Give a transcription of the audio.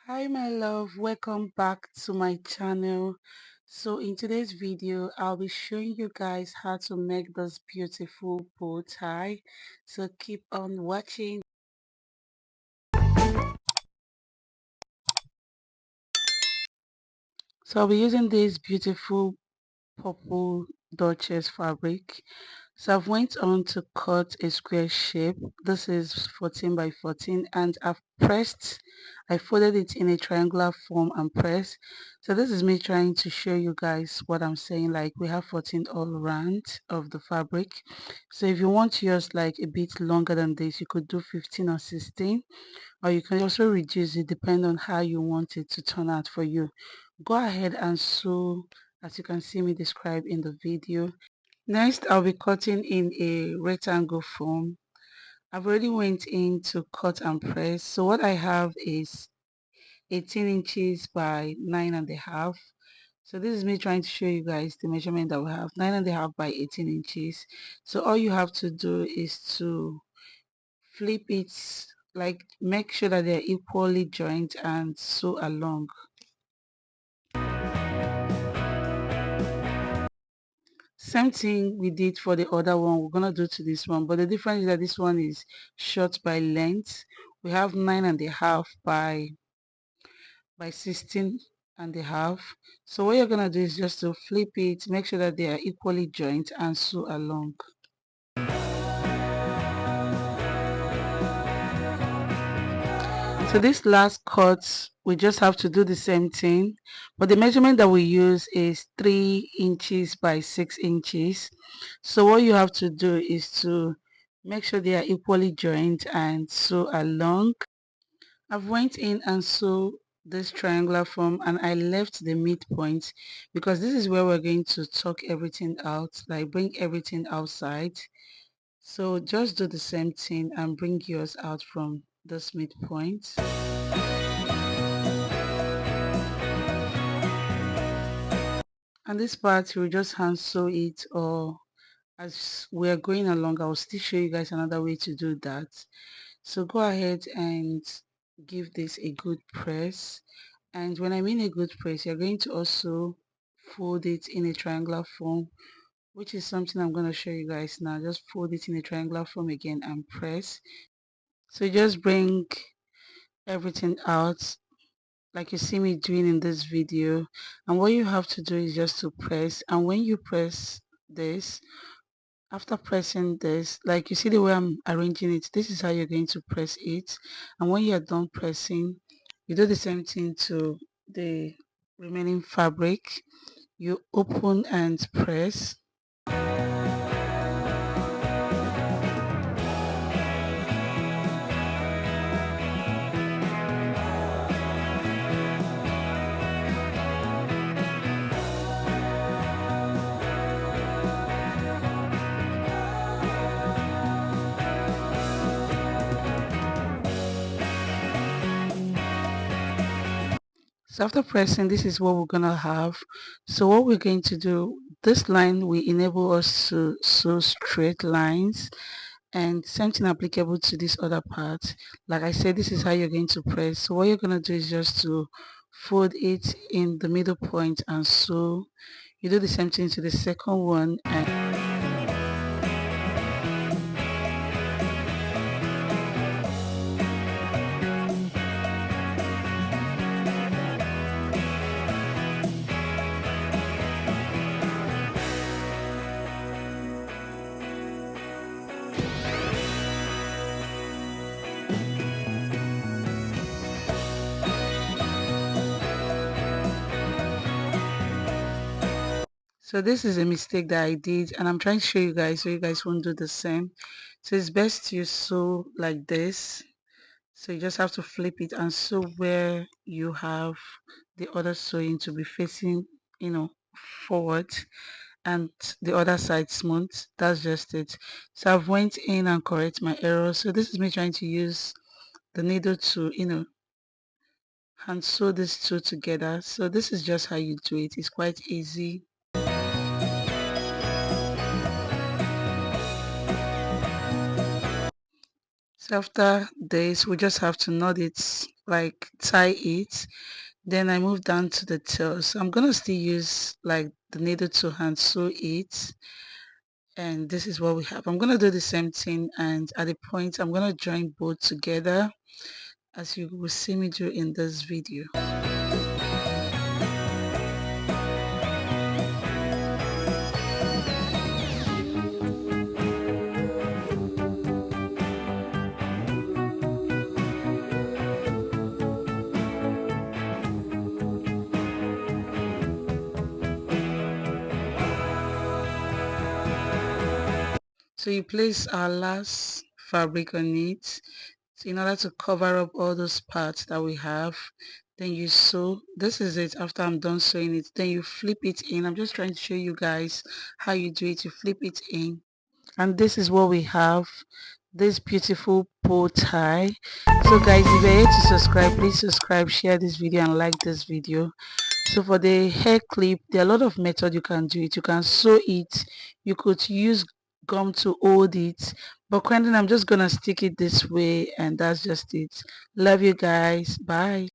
Hi my love, welcome back to my channel. So in today's video I'll be showing you guys how to make this beautiful bow tie, so keep on watching. So I'll be using this beautiful purple dutchess fabric. So I've went on to cut a square shape. This is 14 by 14 and I folded it in a triangular form and pressed. So this is me trying to show you guys what I'm saying. Like we have 14 all around of the fabric. So if you want yours like a bit longer than this, you could do 15 or 16, or you can also reduce it depending on how you want it to turn out for you. Go ahead and sew as you can see me describe in the video. Next, I'll be cutting in a rectangle form. I've already went in to cut and press. So what I have is 18 inches by 9.5. So this is me trying to show you guys the measurement that we have, 9.5 by 18 inches. So all you have to do is to flip it, like make sure that they're equally joined and sew along. Same thing we did for the other one, we're gonna do to this one, but the difference is that this one is short by length. We have 9.5 by 16.5. So what you're gonna do is just to flip it, make sure that they are equally joined and sew along. So this last cut, we just have to do the same thing, but the measurement that we use is 3 inches by 6 inches. So what you have to do is to make sure they are equally joined and sew along. I've went in and sew this triangular form and I left the midpoint because this is where we're going to tuck everything out, like bring everything outside. So just do the same thing and bring yours out from this midpoint. And this part we'll just hand sew it, or as we're going along I'll still show you guys another way to do that. So go ahead and give this a good press, and when I mean a good press, you're going to also fold it in a triangular form, which is something I'm going to show you guys now. Just fold it in a triangular form again and press. So just bring everything out like you see me doing in this video, and what you have to do is just to press, and when you press this, after pressing this, like you see the way I'm arranging it, this is how you're going to press it. And when you're done pressing, you do the same thing to the remaining fabric. You open and press. So after pressing, this is what we're gonna have. So what we're going to do, this line will enable us to sew straight lines, and same thing applicable to this other part. Like I said, this is how you're going to press. So what you're going to do is just to fold it in the middle point and sew. You do the same thing to the second one, and so this is a mistake that I did, and I'm trying to show you guys so you guys won't do the same. So it's best to sew like this. So you just have to flip it and sew where you have the other sewing to be facing, forward, and the other side smooth. That's just it. So I've went in and correct my error. So this is me trying to use the needle to hand sew these two together. So this is just how you do it. It's quite easy. So after this, we just have to knot it, like tie it. Then I move down to the tail. So I'm gonna still use like the needle to hand sew it. And this is what we have. I'm gonna do the same thing, and at the point I'm gonna join both together as you will see me do in this video. So you place our last fabric on it, so in order to cover up all those parts that we have. Then you sew. This is it after I'm done sewing it. Then you flip it in. I'm just trying to show you guys how you do it. You flip it in, and this is what we have, this beautiful bow tie. So guys, if you're here to subscribe, please subscribe, share this video and like this video. So for the hair clip, there are a lot of methods you can do it. You can sew it, you could use gum to hold it, but currently I'm just gonna stick it this way, and that's just it. Love you guys, bye.